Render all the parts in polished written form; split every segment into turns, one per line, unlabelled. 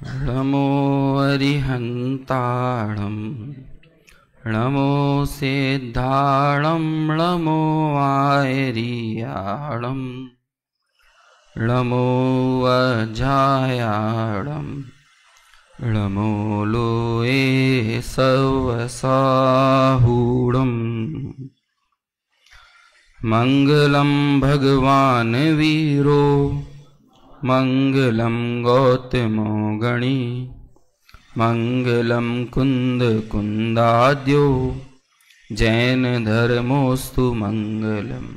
नमो अरिहन्ताणं नमो सिद्धाणं नमो आयर्याणं नमो अजायाणं नमो लोये सवसाहूढम् मंगलम भगवान वीरो मंगलम गौतमो गणी मंगलम कुंद कुंदाद्यो जैन धर्मोस्तु मंगलम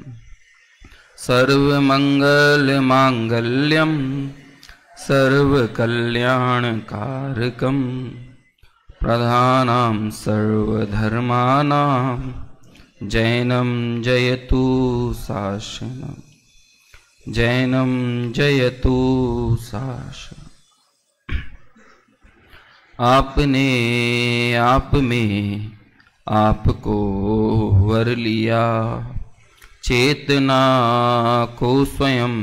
सर्वमंगल मांगल्यम सर्वकल्याणकारकम प्रधानां सर्वधर्माणां जैनम जयतु शासनम जैनम जयतु शासनम। आपने आप में आपको वर लिया, चेतना को स्वयं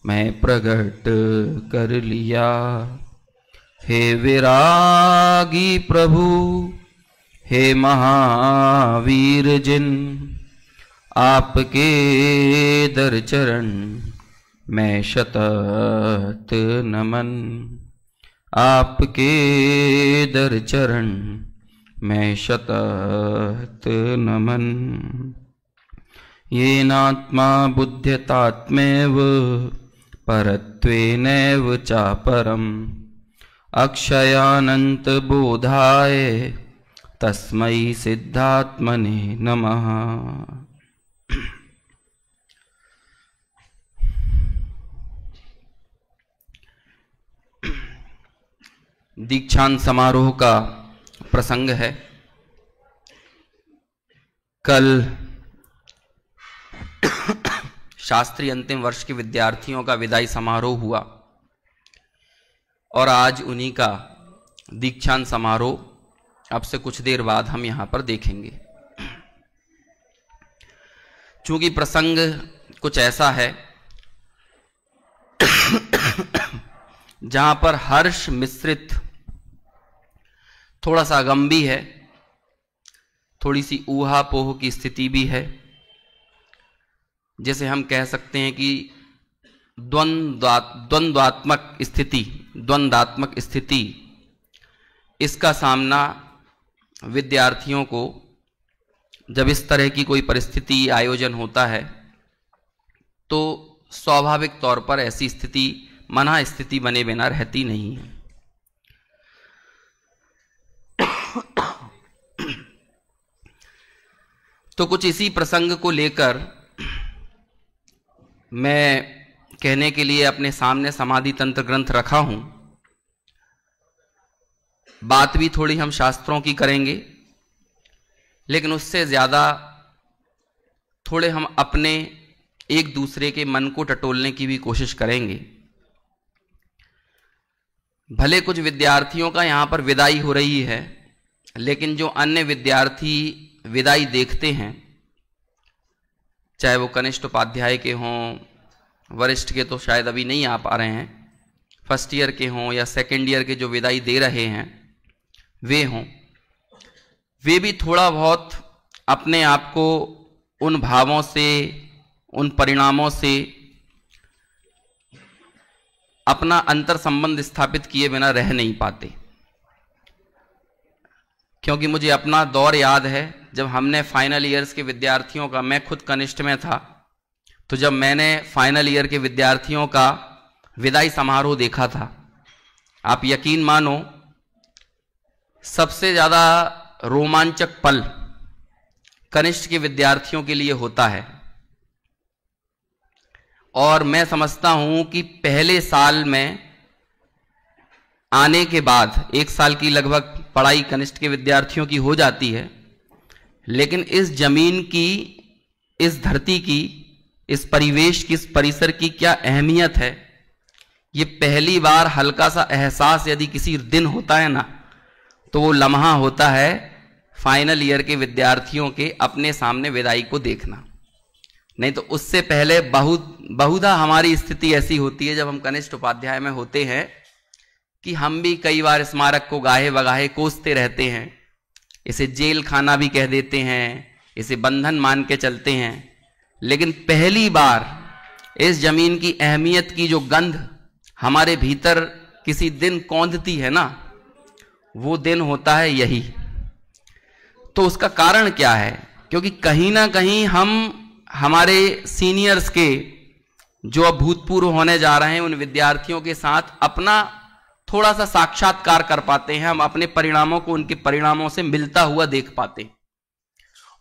मैं प्रकट कर लिया। हे विरागी प्रभु, हे महावीर जिन, आपके दर चरण मैं शतत नमन। आपके दर चरण मैं शतत नमन। येनात्मा बुध्यतात्मैव परत्वेनैव चापरम् अक्षयानंत बोधाय तस्मै सिद्धात्मने नमः। दीक्षांत समारोह का प्रसंग है। कल शास्त्री अंतिम वर्ष के विद्यार्थियों का विदाई समारोह हुआ और आज उन्हीं का दीक्षांत समारोह अब से कुछ देर बाद हम यहां पर देखेंगे। चूंकि प्रसंग कुछ ऐसा है जहां पर हर्ष मिश्रित थोड़ा सा गम भी है, थोड़ी सी ऊहापोह की स्थिति भी है, जैसे हम कह सकते हैं कि द्वंद्वात्मक स्थिति, इसका सामना विद्यार्थियों को जब इस तरह की कोई परिस्थिति आयोजन होता है तो स्वाभाविक तौर पर ऐसी स्थिति मना स्थिति बने बिना रहती नहीं है। तो कुछ इसी प्रसंग को लेकर मैं कहने के लिए अपने सामने समाधि तंत्र ग्रंथ रखा हूं। बात भी थोड़ी हम शास्त्रों की करेंगे, लेकिन उससे ज्यादा थोड़े हम अपने एक दूसरे के मन को टटोलने की भी कोशिश करेंगे। भले कुछ विद्यार्थियों का यहां पर विदाई हो रही है, लेकिन जो अन्य विद्यार्थी विदाई देखते हैं, चाहे वो कनिष्ठ उपाध्याय के हों, वरिष्ठ के तो शायद अभी नहीं आ पा रहे हैं, फर्स्ट ईयर के हों या सेकेंड ईयर के जो विदाई दे रहे हैं वे हों, वे भी थोड़ा बहुत अपने आप को उन भावों से, उन परिणामों से अपना अंतर संबंध स्थापित किए बिना रह नहीं पाते। क्योंकि मुझे अपना दौर याद है जब हमने फाइनल ईयर्स के विद्यार्थियों का, मैं खुद कनिष्ठ में था, तो जब मैंने फाइनल ईयर के विद्यार्थियों का विदाई समारोह देखा था, आप यकीन मानो सबसे ज्यादा रोमांचक पल कनिष्ठ के विद्यार्थियों के लिए होता है। और मैं समझता हूं कि पहले साल में आने के बाद, एक साल की लगभग पढ़ाई कनिष्ठ के विद्यार्थियों की हो जाती है, लेकिन इस जमीन की, इस धरती की, इस परिवेश की, इस परिसर की क्या अहमियत है, ये पहली बार हल्का सा एहसास यदि किसी दिन होता है ना, तो वो लम्हा होता है फाइनल ईयर के विद्यार्थियों के अपने सामने विदाई को देखना। नहीं तो उससे पहले बहुधा हमारी स्थिति ऐसी होती है जब हम कनिष्ठ उपाध्याय में होते हैं कि हम भी कई बार स्मारक को गाहे बगाहे कोसते रहते हैं, इसे जेल खाना भी कह देते हैं, इसे बंधन मान के चलते हैं। लेकिन पहली बार इस जमीन की अहमियत की जो गंध हमारे भीतर किसी दिन कौंधती है ना, वो दिन होता है यही। तो उसका कारण क्या है? क्योंकि कहीं ना कहीं हम हमारे सीनियर्स के जो अब भूतपूर्व होने जा रहे हैं उन विद्यार्थियों के साथ अपना थोड़ा सा साक्षात्कार कर पाते हैं, हम अपने परिणामों को उनके परिणामों से मिलता हुआ देख पाते हैं।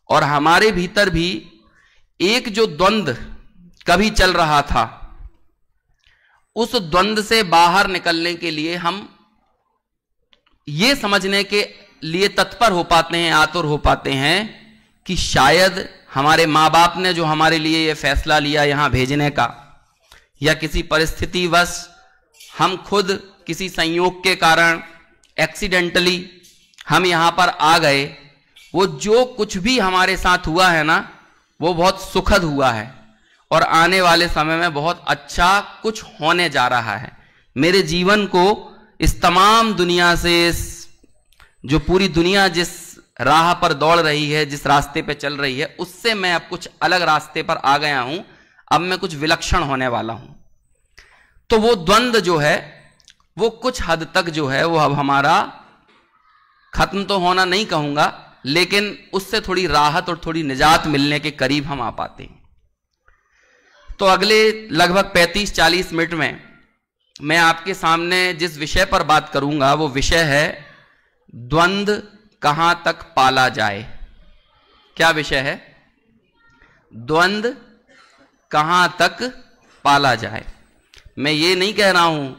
और हमारे भीतर भी एक जो द्वंद्व कभी चल रहा था, उस द्वंद्व से बाहर निकलने के लिए हम ये समझने के लिए तत्पर हो पाते हैं, आतुर हो पाते हैं कि शायद हमारे माँ बाप ने जो हमारे लिए ये फैसला लिया यहां भेजने का, या किसी परिस्थितिवश हम खुद किसी संयोग के कारण एक्सीडेंटली हम यहां पर आ गए, वो जो कुछ भी हमारे साथ हुआ है ना, वो बहुत सुखद हुआ है और आने वाले समय में बहुत अच्छा कुछ होने जा रहा है। मेरे जीवन को इस तमाम दुनिया से, जो पूरी दुनिया जिस राह पर दौड़ रही है, जिस रास्ते पे चल रही है, उससे मैं अब कुछ अलग रास्ते पर आ गया हूं। अब मैं कुछ विलक्षण होने वाला हूं। तो वो द्वंद्व जो है वो कुछ हद तक जो है वो अब हमारा खत्म तो होना नहीं कहूंगा, लेकिन उससे थोड़ी राहत और थोड़ी निजात मिलने के करीब हम आ पाते हैं। तो अगले लगभग 35-40 मिनट में मैं आपके सामने जिस विषय पर बात करूंगा वो विषय है द्वंद्व कहां तक पाला जाए। क्या विषय है? द्वंद्व कहां तक पाला जाए। मैं ये नहीं कह रहा हूं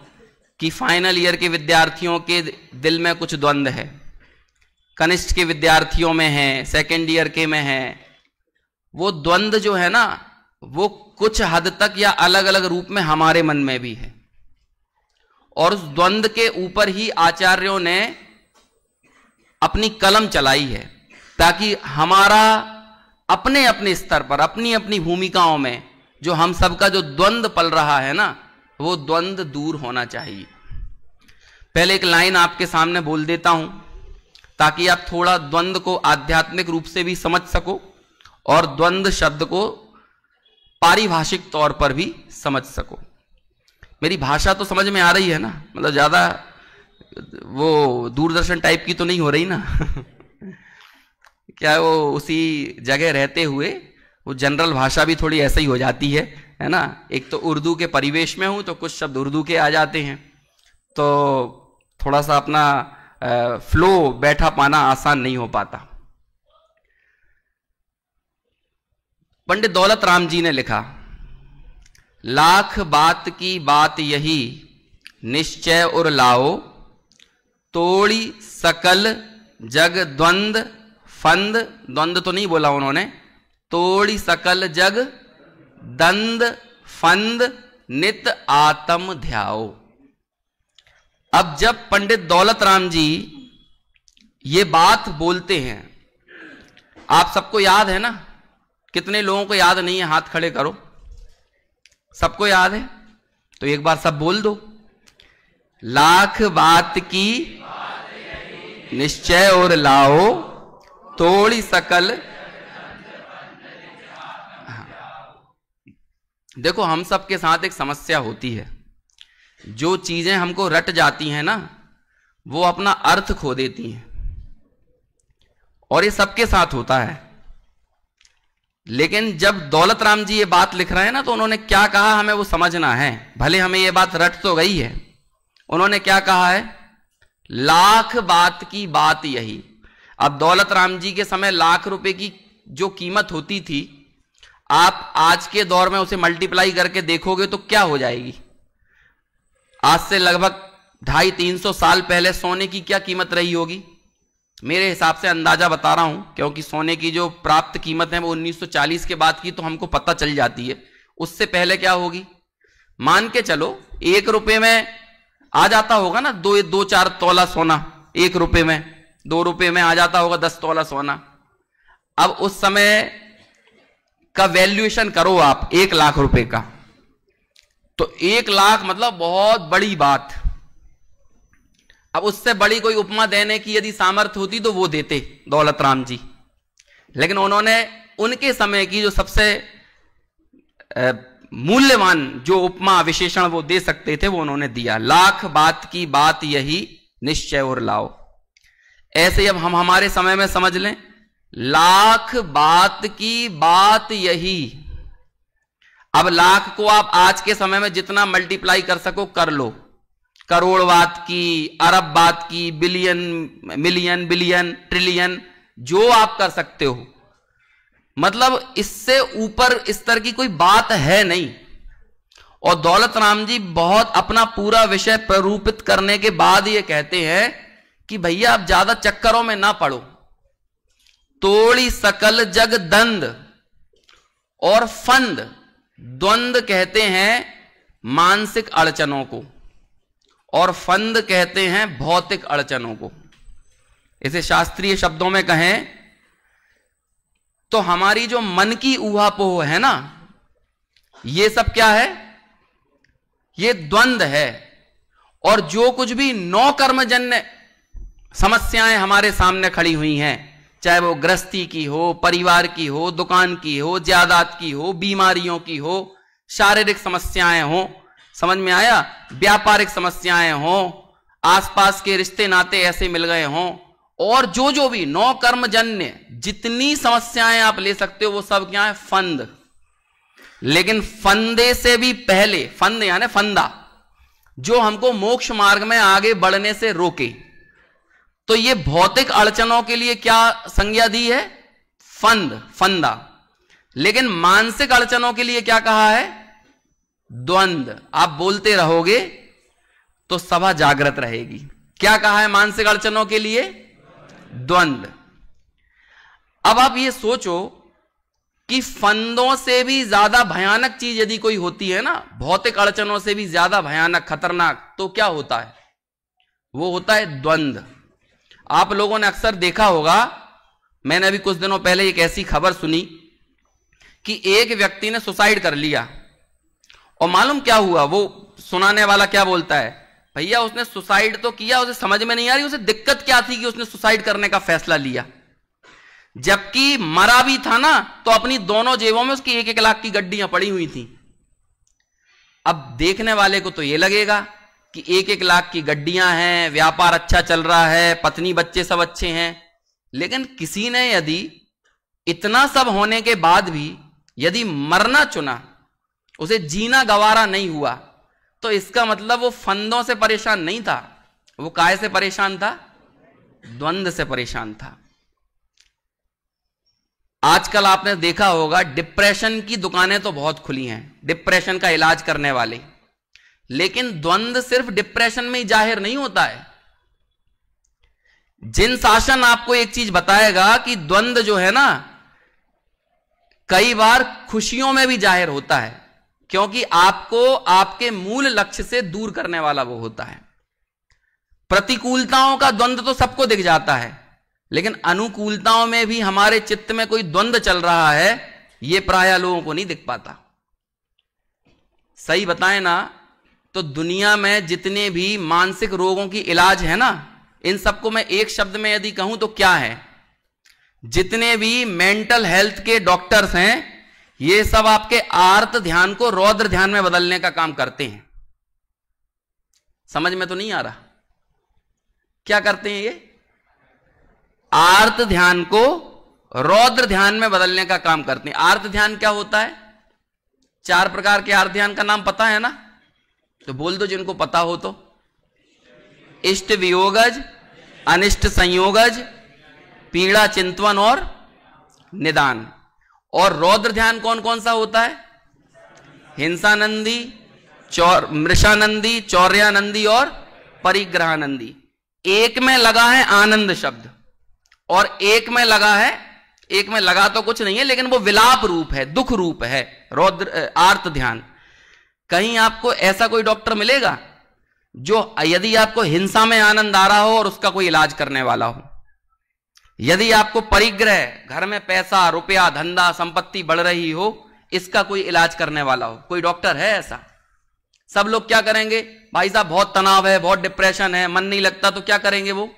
कि फाइनल ईयर के विद्यार्थियों के दिल में कुछ द्वंद्व है, कनिष्ठ के विद्यार्थियों में है, सेकेंड ईयर के में है। वो द्वंद्व जो है ना, वो कुछ हद तक या अलग अलग रूप में हमारे मन में भी है। और उस द्वंद्व के ऊपर ही आचार्यों ने अपनी कलम चलाई है, ताकि हमारा अपने अपने स्तर पर, अपनी अपनी भूमिकाओं में जो हम सबका जो द्वंद्व पल रहा है ना, वो द्वंद्व दूर होना चाहिए। पहले एक लाइन आपके सामने बोल देता हूं ताकि आप थोड़ा द्वंद्व को आध्यात्मिक रूप से भी समझ सको और द्वंद्व शब्द को पारिभाषिक तौर पर भी समझ सको। मेरी भाषा तो समझ में आ रही है ना, मतलब ज्यादा वो दूरदर्शन टाइप की तो नहीं हो रही ना क्या वो उसी जगह रहते हुए वो जनरल भाषा भी थोड़ी ऐसा ही हो जाती है ना। एक तो उर्दू के परिवेश में हूं तो कुछ शब्द उर्दू के आ जाते हैं, तो थोड़ा सा अपना फ्लो बैठा पाना आसान नहीं हो पाता। पंडित दौलत राम जी ने लिखा, लाख बात की बात यही निश्चय और लाओ, तोड़ी सकल जग द्वंद फंद। द्वंद तो नहीं बोला उन्होंने, तोड़ी सकल जग दंद फंद नित आत्म ध्याओ। अब जब पंडित दौलत राम जी ये बात बोलते हैं, आप सबको याद है ना? कितने लोगों को याद नहीं है? हाथ खड़े करो। सबको याद है? तो एक बार सब बोल दो, लाख बात की निश्चय और लाओ, तोड़ी सकल। देखो, हम सबके साथ एक समस्या होती है, जो चीजें हमको रट जाती हैं ना, वो अपना अर्थ खो देती हैं, और ये सबके साथ होता है। लेकिन जब दौलत राम जी ये बात लिख रहे हैं ना, तो उन्होंने क्या कहा हमें वो समझना है। भले हमें ये बात रट तो गई है, उन्होंने क्या कहा है? लाख बात की बात यही। अब दौलत राम जी के समय लाख रुपए की जो कीमत होती थी, आप आज के दौर में उसे मल्टीप्लाई करके देखोगे तो क्या हो जाएगी? आज से लगभग 250-300 साल पहले सोने की क्या कीमत रही होगी? मेरे हिसाब से अंदाजा बता रहा हूं, क्योंकि सोने की जो प्राप्त कीमत है वो 1940 के बाद की तो हमको पता चल जाती है। उससे पहले क्या होगी? मान के चलो 1 रुपए में आ जाता होगा ना, 2-4 तोला सोना 1 रुपए में, 2 रुपए में आ जाता होगा 10 तोला सोना। अब उस समय का वैल्यूएशन करो आप 1 लाख रुपए का, तो 1 लाख मतलब बहुत बड़ी बात। अब उससे बड़ी कोई उपमा देने की यदि सामर्थ्य होती तो वो देते दौलत राम जी, लेकिन उन्होंने उनके समय की जो सबसे मूल्यवान जो उपमा विशेषण वो दे सकते थे वो उन्होंने दिया। लाख बात की बात यही निश्चय और लाओ। ऐसे अब हम हमारे समय में समझ लें, लाख बात की बात यही। अब लाख को आप आज के समय में जितना मल्टीप्लाई कर सको कर लो, करोड़ बात की, अरब बात की, बिलियन, मिलियन, बिलियन, ट्रिलियन, जो आप कर सकते हो। मतलब इससे ऊपर स्तर की कोई बात है नहीं। और दौलत राम जी बहुत अपना पूरा विषय प्ररूपित करने के बाद ये कहते हैं कि भैया आप ज्यादा चक्करों में ना पड़ो। तोड़ी सकल जग दंद और फंद, द्वंद कहते हैं मानसिक अड़चनों को और फंद कहते हैं भौतिक अड़चनों को। इसे शास्त्रीय शब्दों में कहें तो हमारी जो मन की ऊहापोह है ना, ये सब क्या है? ये द्वंद है। और जो कुछ भी नौ कर्मजन्य समस्याएं हमारे सामने खड़ी हुई हैं, चाहे वो गृहस्थी की हो, परिवार की हो, दुकान की हो, जायदाद की हो, बीमारियों की हो, शारीरिक समस्याएं हो, समझ में आया, व्यापारिक समस्याएं हो, आसपास के रिश्ते नाते ऐसे मिल गए हों, और जो भी नौ कर्मजन्य जितनी समस्याएं आप ले सकते हो वो सब क्या है? फंद। लेकिन फंदे से भी पहले, फंद यानी फंदा, जो हमको मोक्ष मार्ग में आगे बढ़ने से रोके, तो ये भौतिक अड़चनों के लिए क्या संज्ञा दी है? फंद, फंदा। लेकिन मानसिक अड़चनों के लिए क्या कहा है? द्वंद। आप बोलते रहोगे तो सभा जागृत रहेगी। क्या कहा है मानसिक अड़चनों के लिए? द्वंद। अब आप ये सोचो कि फंदों से भी ज्यादा भयानक चीज यदि कोई होती है ना, भौतिक अड़चनों से भी ज्यादा भयानक, खतरनाक, तो क्या होता है? वो होता है द्वंद। आप लोगों ने अक्सर देखा होगा, मैंने अभी कुछ दिनों पहले एक ऐसी खबर सुनी कि एक व्यक्ति ने सुसाइड कर लिया। और मालूम क्या हुआ? वो सुनाने वाला क्या बोलता है, भैया उसने सुसाइड तो किया, उसे समझ में नहीं आ रही उसे दिक्कत क्या थी कि उसने सुसाइड करने का फैसला लिया। जबकि मरा भी था ना, तो अपनी दोनों जेबों में उसकी 1-1 लाख की गड्डियां पड़ी हुई थी। अब देखने वाले को तो यह लगेगा कि 1-1 लाख की गड्डियां हैं, व्यापार अच्छा चल रहा है, पत्नी बच्चे सब अच्छे हैं। लेकिन किसी ने यदि इतना सब होने के बाद भी यदि मरना चुना, उसे जीना गवारा नहीं हुआ, तो इसका मतलब वो फंदों से परेशान नहीं था। वो काय से परेशान था? द्वंद से परेशान था। आजकल आपने देखा होगा डिप्रेशन की दुकानें तो बहुत खुली हैं, डिप्रेशन का इलाज करने वाले। लेकिन द्वंद सिर्फ डिप्रेशन में ही जाहिर नहीं होता है। जिन शासन आपको एक चीज बताएगा कि द्वंद जो है ना, कई बार खुशियों में भी जाहिर होता है, क्योंकि आपको आपके मूल लक्ष्य से दूर करने वाला वो होता है। प्रतिकूलताओं का द्वंद तो सबको दिख जाता है, लेकिन अनुकूलताओं में भी हमारे चित्त में कोई द्वंद चल रहा है, यह प्रायः लोगों को नहीं दिख पाता। सही बताएं ना, तो दुनिया में जितने भी मानसिक रोगों की इलाज है ना, इन सबको मैं एक शब्द में यदि कहूं तो क्या है? जितने भी मेंटल हेल्थ के डॉक्टर्स हैं, ये सब आपके आर्त ध्यान को रौद्र ध्यान में बदलने का काम करते हैं। समझ में तो नहीं आ रहा? क्या करते हैं ये? आर्त ध्यान को रौद्र ध्यान में बदलने का काम करते हैं। आर्त ध्यान क्या होता है? 4 प्रकार के आर्त ध्यान का नाम पता है ना? तो बोल दो जिनको पता हो तो। इष्ट वियोगज, अनिष्ट संयोगज, पीड़ा चिंतवन और निदान। और रौद्र ध्यान कौन कौन सा होता है? हिंसानंदी, मृषानंदी, चौर्यानंदी और परिग्रहानंदी। एक में लगा है आनंद शब्द और एक में लगा है, एक में लगा तो कुछ नहीं है, लेकिन वो विलाप रूप है, दुख रूप है रौद्र आर्त ध्यान। कहीं आपको ऐसा कोई डॉक्टर मिलेगा जो यदि आपको हिंसा में आनंद आ रहा हो और उसका कोई इलाज करने वाला हो, यदि आपको परिग्रह, घर में पैसा, रुपया, धंधा, संपत्ति बढ़ रही हो, इसका कोई इलाज करने वाला हो? कोई डॉक्टर है ऐसा? सब लोग क्या करेंगे, भाई साहब बहुत तनाव है, बहुत डिप्रेशन है, मन नहीं लगता, तो क्या करेंगे वो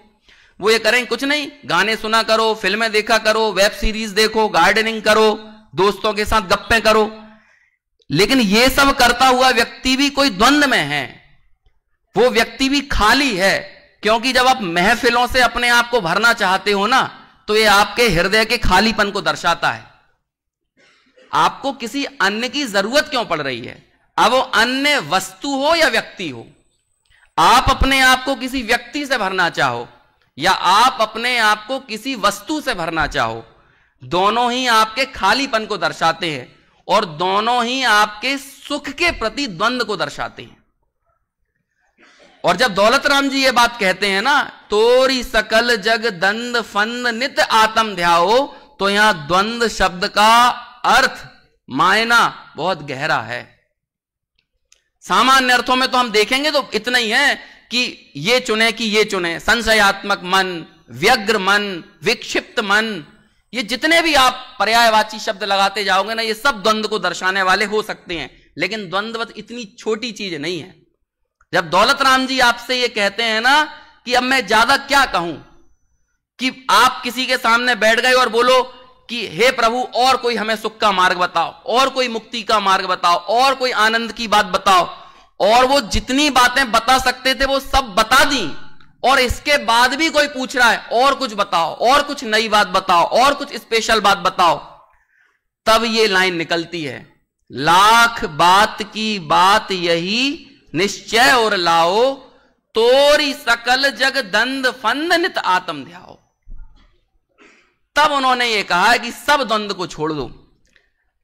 ये करेंगे, कुछ नहीं, गाने सुना करो, फिल्में देखा करो, वेब सीरीज देखो, गार्डनिंग करो, दोस्तों के साथ गप्पे करो। लेकिन ये सब करता हुआ व्यक्ति भी कोई द्वंद्व में है, वो व्यक्ति भी खाली है, क्योंकि जब आप महफिलों से अपने आप को भरना चाहते हो ना, तो ये आपके हृदय के खालीपन को दर्शाता है। आपको किसी अन्य की जरूरत क्यों पड़ रही है, अब वो अन्य वस्तु हो या व्यक्ति हो। आप अपने आप को किसी व्यक्ति से भरना चाहो या आप अपने आप को किसी वस्तु से भरना चाहो, दोनों ही आपके खालीपन को दर्शाते हैं और दोनों ही आपके सुख के प्रति द्वंद्व को दर्शाते हैं। और जब दौलत राम जी ये बात कहते हैं ना, तोरी सकल जग दंद फंद नित आत्म ध्याओ, तो यहां द्वंद्व शब्द का अर्थ मायना बहुत गहरा है। सामान्य अर्थों में तो हम देखेंगे तो इतना ही है कि ये चुने कि ये चुने, संशयात्मक मन, व्यग्र मन, विक्षिप्त मन, ये जितने भी आप पर्यायवाची शब्द लगाते जाओगे ना, ये सब द्वंद्व को दर्शाने वाले हो सकते हैं, लेकिन द्वंद्व इतनी छोटी चीज नहीं है। जब दौलत राम जी आपसे ये कहते हैं ना कि अब मैं ज्यादा क्या कहूं, कि आप किसी के सामने बैठ गए और बोलो कि हे प्रभु और कोई हमें सुख का मार्ग बताओ, और कोई मुक्ति का मार्ग बताओ, और कोई आनंद की बात बताओ, और वो जितनी बातें बता सकते थे वो सब बता दी, और इसके बाद भी कोई पूछ रहा है और कुछ बताओ, और कुछ नई बात बताओ, और कुछ स्पेशल बात बताओ, तब ये लाइन निकलती है, लाख बात की बात यही निश्चय और लाओ, तोरी सकल जग दंद फंद नित आत्म ध्याओ। तब उन्होंने ये कहा कि सब द्वंद्व को छोड़ दो।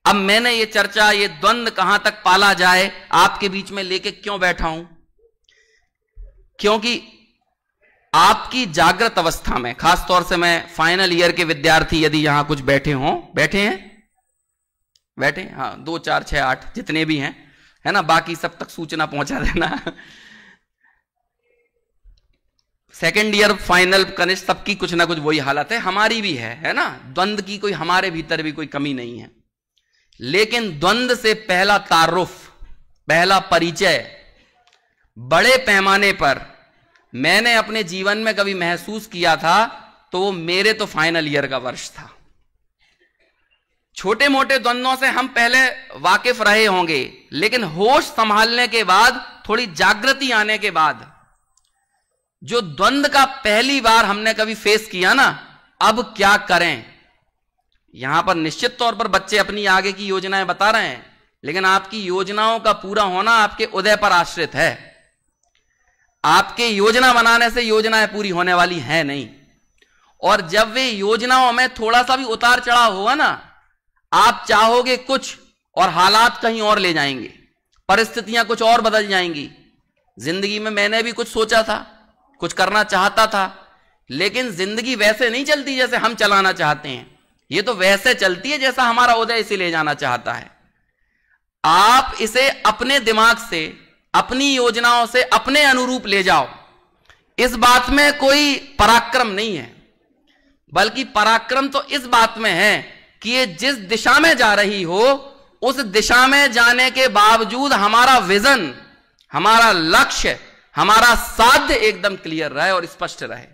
अब मैंने ये चर्चा, ये द्वंद्व कहां तक पाला जाए, आपके बीच में लेके क्यों बैठा हूं, क्योंकि आपकी जागृत अवस्था में, खासतौर से मैं फाइनल ईयर के विद्यार्थी यदि यहां कुछ बैठे हों, बैठे हैं, बैठे, हाँ 2 4 6 8 जितने भी हैं, है ना, बाकी सब तक सूचना पहुंचा देना। सेकेंड ईयर फाइनल कनिष्ठ सबकी कुछ ना कुछ वही हालत है, हमारी भी है ना, द्वंद्व की कोई हमारे भीतर भी कोई कमी नहीं है। लेकिन द्वंद्व से पहला तारुफ, पहला परिचय बड़े पैमाने पर मैंने अपने जीवन में कभी महसूस किया था तो वो मेरे तो फाइनल ईयर का वर्ष था। छोटे मोटे द्वंद्वों से हम पहले वाकिफ रहे होंगे, लेकिन होश संभालने के बाद, थोड़ी जागृति आने के बाद, जो द्वंद्व का पहली बार हमने कभी फेस किया ना, अब क्या करें। यहां पर निश्चित तौर पर बच्चे अपनी आगे की योजनाएं बता रहे हैं, लेकिन आपकी योजनाओं का पूरा होना आपके उदय पर आश्रित है। आपके योजना बनाने से योजनाएं पूरी होने वाली है नहीं, और जब वे योजनाओं में थोड़ा सा भी उतार चढ़ाव हुआ ना, आप चाहोगे कुछ और हालात कहीं और ले जाएंगे, परिस्थितियां कुछ और बदल जाएंगी। जिंदगी में मैंने भी कुछ सोचा था, कुछ करना चाहता था, लेकिन जिंदगी वैसे नहीं चलती जैसे हम चलाना चाहते हैं, ये तो वैसे चलती है जैसा हमारा उदय इसे ले जाना चाहता है। आप इसे अपने दिमाग से, अपनी योजनाओं से अपने अनुरूप ले जाओ। इस बात में कोई पराक्रम नहीं है, बल्कि पराक्रम तो इस बात में है कि ये जिस दिशा में जा रही हो, उस दिशा में जाने के बावजूद हमारा विजन, हमारा लक्ष्य, हमारा साध्य एकदम क्लियर रहे और स्पष्ट रहे।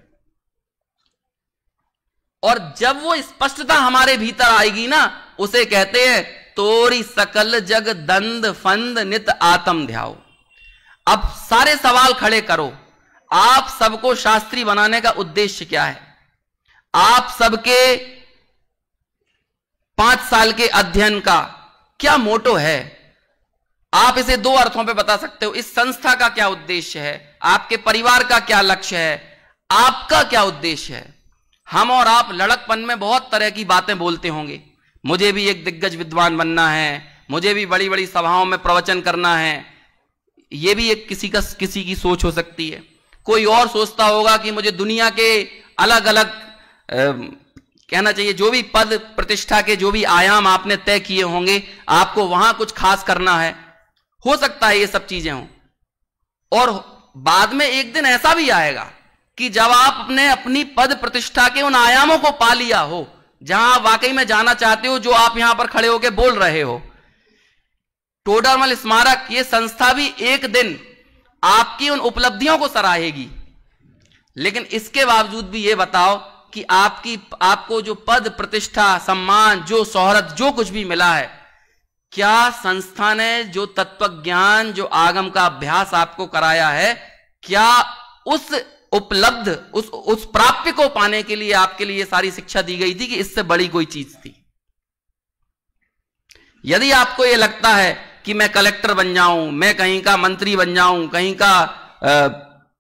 और जब वो स्पष्टता हमारे भीतर आएगी ना, उसे कहते हैं तोरी सकल जग दंद फंद नित आत्म ध्याओ। अब सारे सवाल खड़े करो, आप सबको शास्त्री बनाने का उद्देश्य क्या है, आप सबके 5 साल के अध्ययन का क्या मोटो है। आप इसे 2 अर्थों पे बता सकते हो, इस संस्था का क्या उद्देश्य है, आपके परिवार का क्या लक्ष्य है, आपका क्या उद्देश्य है। हम और आप लड़कपन में बहुत तरह की बातें बोलते होंगे, मुझे भी एक दिग्गज विद्वान बनना है, मुझे भी बड़ी बड़ी सभाओं में प्रवचन करना है। यह भी एक किसी की सोच हो सकती है। कोई और सोचता होगा कि मुझे दुनिया के अलग अलग कहना चाहिए, जो भी पद प्रतिष्ठा के जो भी आयाम आपने तय किए होंगे, आपको वहां कुछ खास करना है। हो सकता है ये सब चीजें हों, और बाद में एक दिन ऐसा भी आएगा कि जब आपने अपनी पद प्रतिष्ठा के उन आयामों को पा लिया हो, जहां आप वाकई में जाना चाहते हो, जो आप यहां पर खड़े होकर बोल रहे हो, टोडरमल स्मारक ये संस्था भी एक दिन आपकी उन उपलब्धियों को सराहेगी, लेकिन इसके बावजूद भी ये बताओ कि आपको जो पद प्रतिष्ठा सम्मान जो शोहरत जो कुछ भी मिला है, क्या संस्था ने जो तत्व ज्ञान जो आगम का अभ्यास आपको कराया है, क्या उस उपलब्ध उस प्राप्य को पाने के लिए आपके लिए सारी शिक्षा दी गई थी कि इससे बड़ी कोई चीज थी? यदि आपको यह लगता है कि मैं कलेक्टर बन जाऊं, मैं कहीं का मंत्री बन जाऊं, कहीं का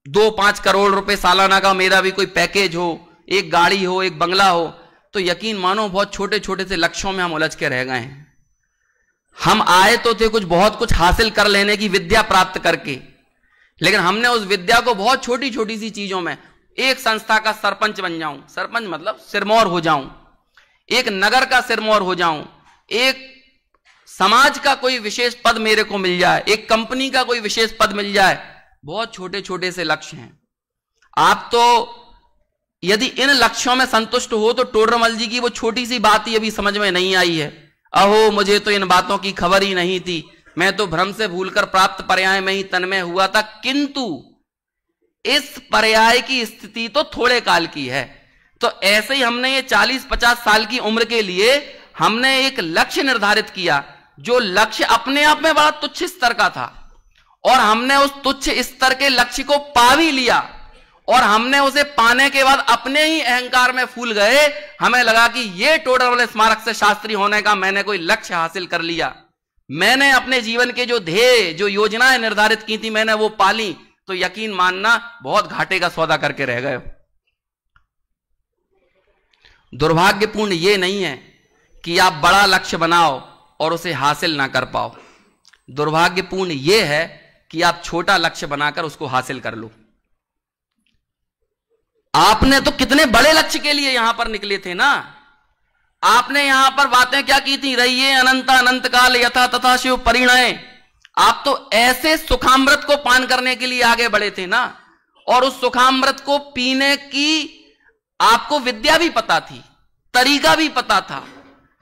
2-5 करोड़ रुपए सालाना का मेरा भी कोई पैकेज हो, एक गाड़ी हो, एक बंगला हो, तो यकीन मानो बहुत छोटे छोटे से लक्ष्यों में हम उलझ के रह गए हैं। हम आए तो थे बहुत कुछ हासिल कर लेने की विद्या प्राप्त करके, लेकिन हमने उस विद्या को बहुत छोटी छोटी सी चीजों में, एक संस्था का सरपंच बन जाऊं, सरपंच मतलब सिरमौर हो जाऊं, एक नगर का सिरमौर हो जाऊं, एक समाज का कोई विशेष पद मेरे को मिल जाए, एक कंपनी का कोई विशेष पद मिल जाए, बहुत छोटे छोटे से लक्ष्य हैं। आप तो यदि इन लक्ष्यों में संतुष्ट हो तो टोडरमल जी की वो छोटी सी बात ही अभी समझ में नहीं आई है। अहो मुझे तो इन बातों की खबर ही नहीं थी, मैं तो भ्रम से भूलकर प्राप्त पर्याय में ही तन्मय हुआ था। किंतु इस पर्याय की स्थिति तो थोड़े काल की है। तो ऐसे ही हमने ये 40-50 साल की उम्र के लिए हमने एक लक्ष्य निर्धारित किया, जो लक्ष्य अपने आप में बड़ा तुच्छ स्तर का था, और हमने उस तुच्छ स्तर के लक्ष्य को पा भी लिया, और हमने उसे पाने के बाद अपने ही अहंकार में फूल गए। हमें लगा कि ये टोडरमल स्मारक से शास्त्री होने का मैंने कोई लक्ष्य हासिल कर लिया, मैंने अपने जीवन के जो ध्येय जो योजनाएं निर्धारित की थी मैंने वो पाली। तो यकीन मानना बहुत घाटे का सौदा करके रह गए। दुर्भाग्यपूर्ण ये नहीं है कि आप बड़ा लक्ष्य बनाओ और उसे हासिल ना कर पाओ, दुर्भाग्यपूर्ण ये है कि आप छोटा लक्ष्य बनाकर उसको हासिल कर लो। आपने तो कितने बड़े लक्ष्य के लिए यहां पर निकले थे ना, आपने यहां पर बातें क्या की थी, रहिए अनंत अनंत काल यथा तथा शिव परिणय। आप तो ऐसे सुखामृत को पान करने के लिए आगे बढ़े थे ना, और उस सुखामृत को पीने की आपको विद्या भी पता थी, तरीका भी पता था,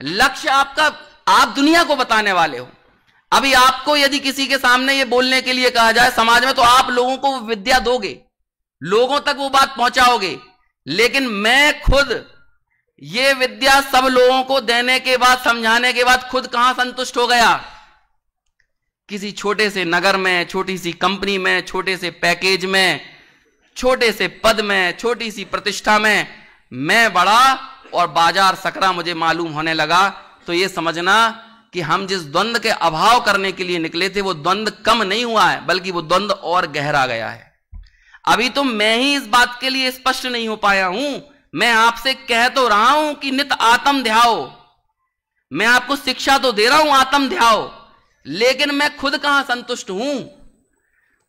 लक्ष्य आपका, आप दुनिया को बताने वाले हो। अभी आपको यदि किसी के सामने ये बोलने के लिए कहा जाए समाज में, तो आप लोगों को विद्या दोगे, लोगों तक वो बात पहुंचाओगे, लेकिन मैं खुद ये विद्या सब लोगों को देने के बाद, समझाने के बाद खुद कहां संतुष्ट हो गया। किसी छोटे से नगर में, छोटी सी कंपनी में, छोटे से पैकेज में, छोटे से पद में, छोटी सी प्रतिष्ठा में मैं बड़ा और बाजार सकरा मुझे मालूम होने लगा। तो ये समझना कि हम जिस द्वंद्व के अभाव करने के लिए निकले थे वो द्वंद्व कम नहीं हुआ है, बल्कि वो द्वंद्व और गहरा गया है। अभी तो मैं ही इस बात के लिए स्पष्ट नहीं हो पाया हूं। मैं आपसे कह तो रहा हूं कि नित आत्म ध्याओ, मैं आपको शिक्षा तो दे रहा हूं आत्म ध्याओ, लेकिन मैं खुद कहां संतुष्ट हूं।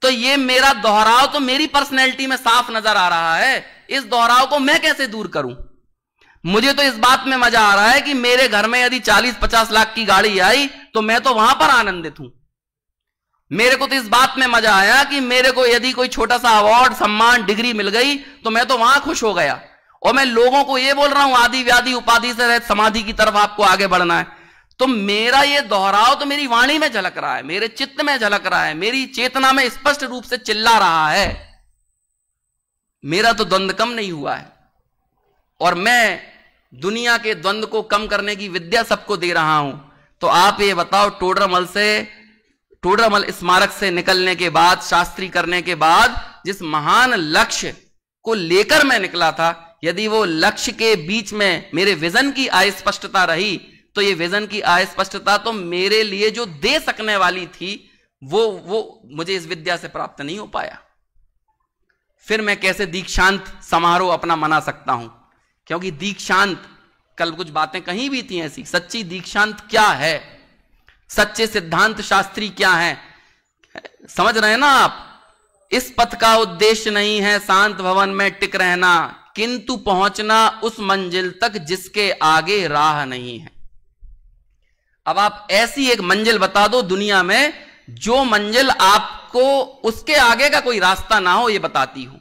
तो ये मेरा दोहराव तो मेरी पर्सनैलिटी में साफ नजर आ रहा है। इस दोहराव को मैं कैसे दूर करूं? मुझे तो इस बात में मजा आ रहा है कि मेरे घर में यदि 40-50 लाख की गाड़ी आई तो मैं तो वहां पर आनंदित हूं। मेरे को तो इस बात में मजा आया कि मेरे को यदि कोई छोटा सा अवार्ड, सम्मान, डिग्री मिल गई तो मैं तो वहां खुश हो गया। और मैं लोगों को यह बोल रहा हूं आदि व्याधि उपाधि से रहित समाधि की तरफ आपको आगे बढ़ना है। तो मेरा यह दोहराव तो मेरी वाणी में झलक रहा है, मेरे चित्त में झलक रहा है, मेरी चेतना में स्पष्ट रूप से चिल्ला रहा है। मेरा तो द्वंद्व कम नहीं हुआ है, और मैं दुनिया के द्वंद्व को कम करने की विद्या सबको दे रहा हूं। तो आप ये बताओ, टोडरमल स्मारक से निकलने के बाद, शास्त्री करने के बाद, जिस महान लक्ष्य को लेकर मैं निकला था, यदि वो लक्ष्य के बीच में मेरे विजन की अस्पष्टता रही, तो ये विजन की अस्पष्टता तो मेरे लिए जो दे सकने वाली थी वो मुझे इस विद्या से प्राप्त नहीं हो पाया। फिर मैं कैसे दीक्षांत समारोह अपना मना सकता हूं? क्योंकि दीक्षांत, कल कुछ बातें कहीं भी थी ऐसी, सच्ची दीक्षांत क्या है, सच्चे सिद्धांत शास्त्री क्या है, समझ रहे हैं ना आप? इस पथ का उद्देश्य नहीं है शांत भवन में टिक रहना, किंतु पहुंचना उस मंजिल तक जिसके आगे राह नहीं है। अब आप ऐसी एक मंजिल बता दो दुनिया में, जो मंजिल आपको उसके आगे का कोई रास्ता ना हो, ये बताती हूं।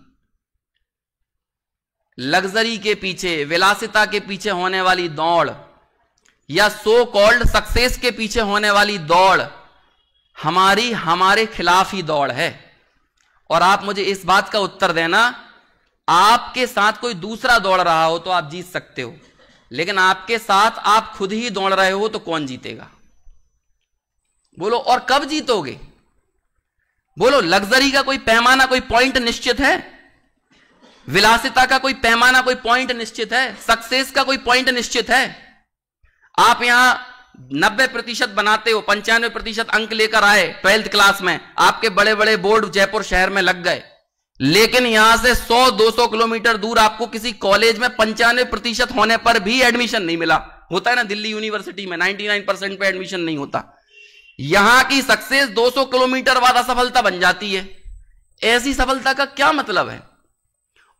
लग्जरी के पीछे, विलासिता के पीछे होने वाली दौड़, या सो कॉल्ड सक्सेस के पीछे होने वाली दौड़, हमारी हमारे खिलाफ ही दौड़ है। और आप मुझे इस बात का उत्तर देना, आपके साथ कोई दूसरा दौड़ रहा हो तो आप जीत सकते हो, लेकिन आपके साथ आप खुद ही दौड़ रहे हो तो कौन जीतेगा? बोलो, और कब जीतोगे? बोलो, लग्जरी का कोई पैमाना, कोई पॉइंट निश्चित है? विलासिता का कोई पैमाना, कोई पॉइंट निश्चित है? सक्सेस का कोई पॉइंट निश्चित है? आप यहां 90% बनाते हो, 95% अंक लेकर आए 12th क्लास में, आपके बड़े बड़े बोर्ड जयपुर शहर में लग गए, लेकिन यहां से 100-200 किलोमीटर दूर आपको किसी कॉलेज में 95% होने पर भी एडमिशन नहीं मिला। होता है ना, दिल्ली यूनिवर्सिटी में 99% पे एडमिशन नहीं होता। यहां की सक्सेस 200 किलोमीटर बाद असफलता बन जाती है। ऐसी सफलता का क्या मतलब है?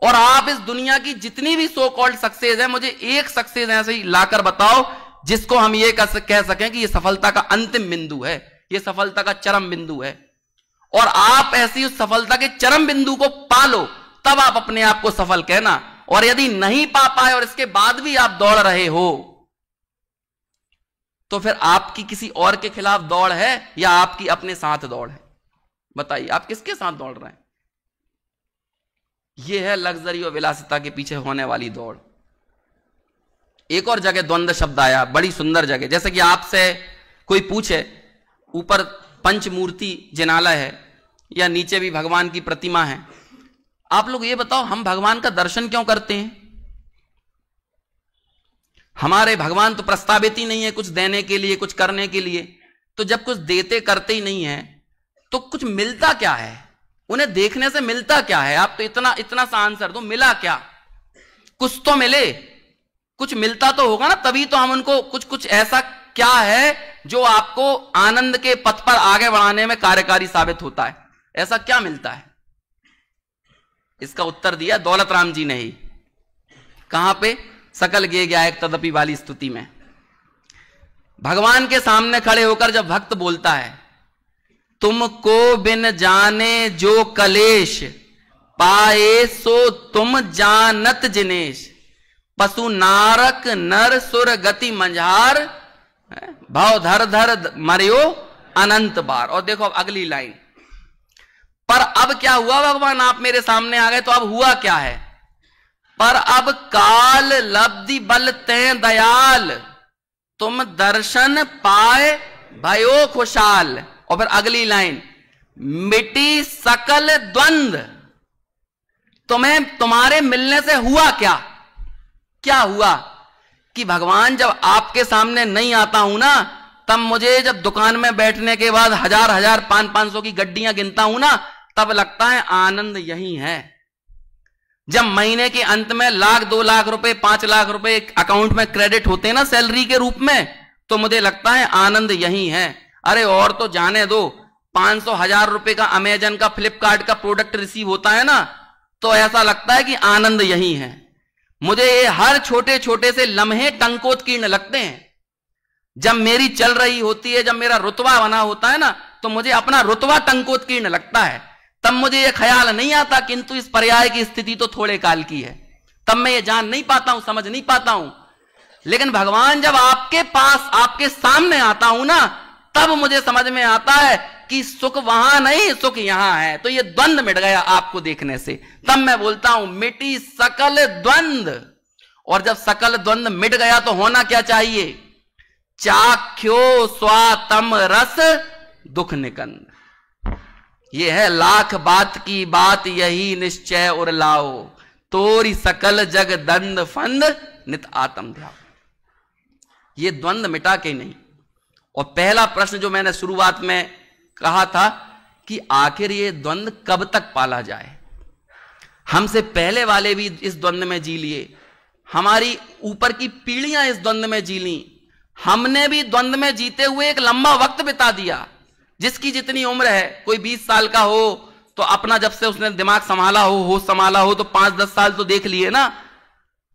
और आप इस दुनिया की जितनी भी सो कॉल्ड सक्सेस है, मुझे एक सक्सेस ऐसे ही लाकर बताओ जिसको हम ये कह सकें कि ये सफलता का अंतिम बिंदु है, ये सफलता का चरम बिंदु है। और आप ऐसी उस सफलता के चरम बिंदु को पालो, तब आप अपने आप को सफल कहना। और यदि नहीं पा पाए और इसके बाद भी आप दौड़ रहे हो, तो फिर आपकी किसी और के खिलाफ दौड़ है या आपकी अपने साथ दौड़ है? बताइए, आप किसके साथ दौड़ रहे हैं? यह है लग्जरी और विलासिता के पीछे होने वाली दौड़। एक और जगह द्वंद्व शब्द आया, बड़ी सुंदर जगह। जैसे कि आपसे कोई पूछे, ऊपर पंचमूर्ति जिनालय है या नीचे भी भगवान की प्रतिमा है, आप लोग ये बताओ, हम भगवान का दर्शन क्यों करते हैं? हमारे भगवान तो प्रस्तावित ही नहीं है कुछ देने के लिए, कुछ करने के लिए। तो जब कुछ देते करते ही नहीं है, तो कुछ मिलता क्या है? उन्हें देखने से मिलता क्या है? आप तो इतना सा आंसर दो, मिला क्या? कुछ तो मिले, कुछ मिलता तो होगा ना, तभी तो हम उनको कुछ ऐसा क्या है जो आपको आनंद के पथ पर आगे बढ़ाने में कार्यकारी साबित होता है? ऐसा क्या मिलता है? इसका उत्तर दिया दौलत राम जी ने ही। कहां पे? सकल गे गया एक तदपि वाली स्तुति में। भगवान के सामने खड़े होकर जब भक्त बोलता है, तुमको बिन जाने जो कलेश, पाए सो तुम जानत जिनेश, पशु नारक नर सुर गति मंझार, भाव धर धर मरियो अनंत बार। और देखो अब अगली लाइन, पर अब क्या हुआ भगवान, आप मेरे सामने आ गए तो अब हुआ क्या है? पर अब काल लब्धि बल ते दयाल, तुम दर्शन पाए भयो खुशाल। और फिर अगली लाइन, मिटी सकल द्वंद, तुम्हें तुम्हारे मिलने से हुआ क्या? क्या हुआ कि भगवान जब आपके सामने नहीं आता हूं ना, तब मुझे जब दुकान में बैठने के बाद 1000-1000 500 की गड्डियां गिनता हूं ना, तब लगता है आनंद यही है। जब महीने के अंत में 1,00,000, 2,00,000 रुपए, 5,00,000 रुपए अकाउंट में क्रेडिट होते हैं ना सैलरी के रूप में, तो मुझे लगता है आनंद यही है। अरे और तो जाने दो, 500-1000 रुपए का अमेजन का, फ्लिपकार्ट का प्रोडक्ट रिसीव होता है ना, तो ऐसा लगता है कि आनंद यही है। मुझे ये हर छोटे छोटे से लम्हे टंकोत्कीर्ण लगते हैं। जब मेरी चल रही होती है, जब मेरा रुतबा बना होता है ना, तो मुझे अपना रुतबा टंकोत्कीर्ण लगता है। तब मुझे यह ख्याल नहीं आता, किंतु इस पर्याय की स्थिति तो थोड़े काल की है। तब मैं ये जान नहीं पाता हूं, समझ नहीं पाता हूं। लेकिन भगवान जब आपके पास, आपके सामने आता हूं ना, तब मुझे समझ में आता है कि सुख वहां नहीं, सुख यहां है। तो ये द्वंद्व मिट गया आपको देखने से। तब मैं बोलता हूं मिटी सकल द्वंद्व। और जब सकल द्वंद्व मिट गया तो होना क्या चाहिए? चाख्यो स्वातम रस दुख निकंद। ये है लाख बात की बात, यही निश्चय उर लाओ, तोरी सकल जग दंद फंद नित आत्म ध्याओ। ये द्वंद्व मिटा के नहीं। और पहला प्रश्न जो मैंने शुरुआत में कहा था कि आखिर ये द्वंद्व कब तक पाला जाए। हमसे पहले वाले भी इस द्वंद्व में जी लिए, हमारी ऊपर की पीढ़ियां इस द्वंद्व में जी ली, हमने भी द्वंद्व में जीते हुए एक लंबा वक्त बिता दिया। जिसकी जितनी उम्र है, कोई 20 साल का हो तो अपना जब से उसने दिमाग संभाला हो, होश संभाला हो, तो 5-10 साल तो देख लिए ना।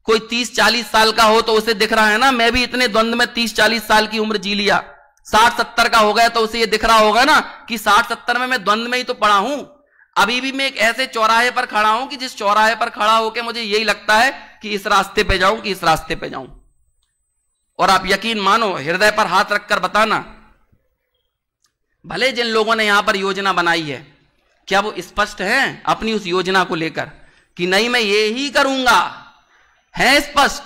कोई 30-40 साल का हो तो उसे दिख रहा है ना, मैं भी इतने द्वंद्व में 30-40 साल की उम्र जी लिया। 60-70 का हो गया तो उसे ये दिख रहा होगा ना कि 60-70 में मैं द्वंद्व में ही तो पड़ा हूं। अभी भी मैं एक ऐसे चौराहे पर खड़ा हूं कि जिस चौराहे पर खड़ा होकर मुझे यही लगता है कि इस रास्ते पे जाऊं, कि इस रास्ते पे जाऊं। और आप यकीन मानो, हृदय पर हाथ रखकर बताना, भले जिन लोगों ने यहां पर योजना बनाई है, क्या वो स्पष्ट हैं अपनी उस योजना को लेकर कि नहीं मैं ये ही करूंगा? है स्पष्ट?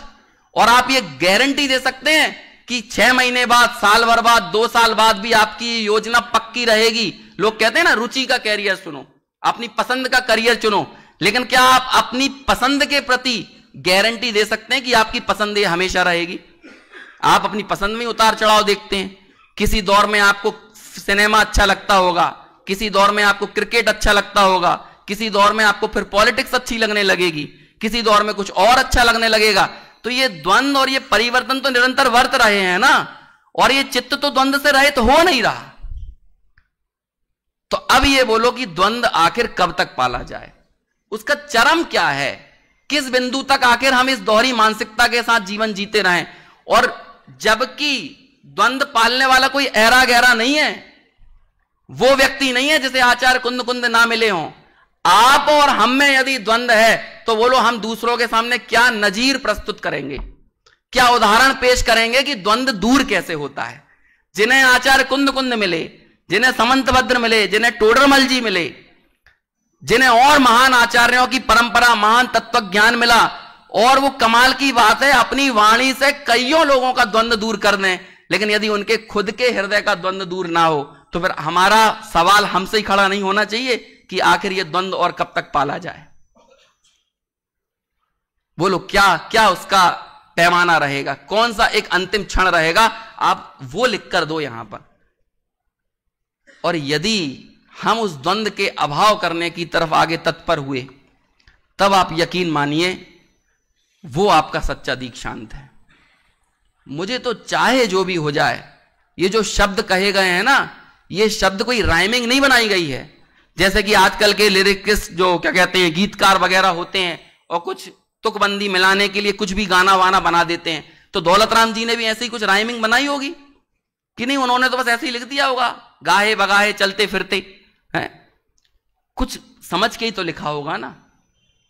और आप ये गारंटी दे सकते हैं कि 6 महीने बाद, साल भर बाद, 2 साल बाद भी आपकी योजना पक्की रहेगी? लोग कहते हैं ना, रुचि का कैरियर चुनो, अपनी पसंद का करियर चुनो, लेकिन क्या आप अपनी पसंद के प्रति गारंटी दे सकते हैं कि आपकी पसंद ये हमेशा रहेगी? आप अपनी पसंद में उतार चढ़ाव देखते हैं। किसी दौर में आपको सिनेमा अच्छा लगता होगा, किसी दौर में आपको क्रिकेट अच्छा लगता होगा, किसी दौर में आपको फिर पॉलिटिक्स अच्छी लगने लगेगी, किसी दौर में कुछ और अच्छा लगने लगेगा। तो ये द्वंद्व और ये परिवर्तन तो निरंतर वर्त रहे हैं ना, और ये चित्त तो द्वंद्व से रहित हो नहीं रहा। तो अब ये बोलो कि द्वंद्व आखिर कब तक पाला जाए, उसका चरम क्या है, किस बिंदु तक आखिर हम इस दोहरी मानसिकता के साथ जीवन जीते रहें? और जबकि द्वंद्व पालने वाला कोई ऐरा गहरा नहीं है, वो व्यक्ति नहीं है जिसे आचार्य कुंद कुंद ना मिले हों। आप और हम में यदि द्वंद्व है तो बोलो हम दूसरों के सामने क्या नजीर प्रस्तुत करेंगे, क्या उदाहरण पेश करेंगे कि द्वंद्व दूर कैसे होता है? जिन्हें आचार्य कुंद कुंद मिले, जिन्हें समंतभद्र मिले, जिन्हें टोडरमल जी मिले, जिन्हें और महान आचार्यों की परंपरा, महान तत्व ज्ञान मिला, और वो कमाल की बात है अपनी वाणी से कईयों लोगों का द्वंद्व दूर कर दें, लेकिन यदि उनके खुद के हृदय का द्वंद्व दूर ना हो तो फिर हमारा सवाल हमसे ही खड़ा नहीं होना चाहिए कि आखिर ये द्वंद्व और कब तक पाला जाए? बोलो क्या क्या उसका पैमाना रहेगा, कौन सा एक अंतिम क्षण रहेगा? आप वो लिख कर दो यहां पर। और यदि हम उस द्वंद्व के अभाव करने की तरफ आगे तत्पर हुए, तब आप यकीन मानिए वो आपका सच्चा दीक्षांत है। मुझे तो चाहे जो भी हो जाए, ये जो शब्द कहे गए हैं ना, ये शब्द कोई राइमिंग नहीं बनाई गई है, जैसे कि आजकल के लिरिक्स जो क्या कहते हैं गीतकार वगैरह होते हैं और कुछ तुकबंदी मिलाने के लिए कुछ भी गाना वाना बना देते हैं। तो दौलत राम जी ने भी ऐसी कुछ राइमिंग बनाई होगी कि नहीं? उन्होंने तो बस ऐसे ही लिख दिया होगा, गाहे बगाहे चलते फिरते हैं। कुछ समझ के ही तो लिखा होगा ना,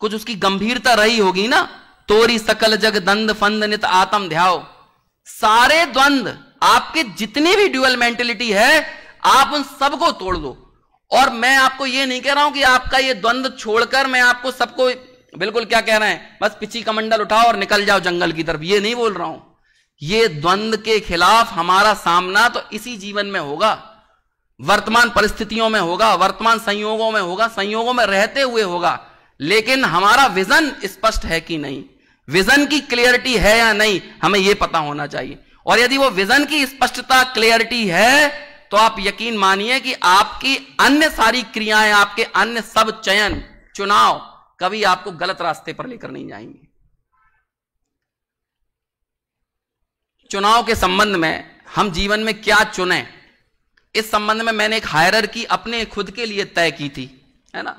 कुछ उसकी गंभीरता रही होगी ना। तोरी सकल जग दंद फंद नित आत्म ध्याओ। सारे द्वंद्व, आपके जितनी भी ड्यूअल मेंटेलिटी है, आप उन सबको तोड़ दो। और मैं आपको ये नहीं कह रहा हूं कि आपका ये द्वंद्व छोड़कर मैं आपको सबको बिल्कुल क्या कह रहे हैं, बस पिची कमंडल उठाओ और निकल जाओ जंगल की तरफ, ये नहीं बोल रहा हूं। ये द्वंद्व के खिलाफ हमारा सामना तो इसी जीवन में होगा, वर्तमान परिस्थितियों में होगा, वर्तमान संयोगों में होगा, संयोगों में रहते हुए होगा। लेकिन हमारा विजन स्पष्ट है कि नहीं, विजन की क्लियरिटी है या नहीं, हमें यह पता होना चाहिए। और यदि वो विजन की स्पष्टता, क्लियरिटी है, तो आप यकीन मानिए कि आपकी अन्य सारी क्रियाएं, आपके अन्य सब चयन, चुनाव कभी आपको गलत रास्ते पर लेकर नहीं जाएंगे। चुनाव के संबंध में हम जीवन में क्या चुनें, इस संबंध में मैंने एक हायरार्की अपने खुद के लिए तय की थी, है ना।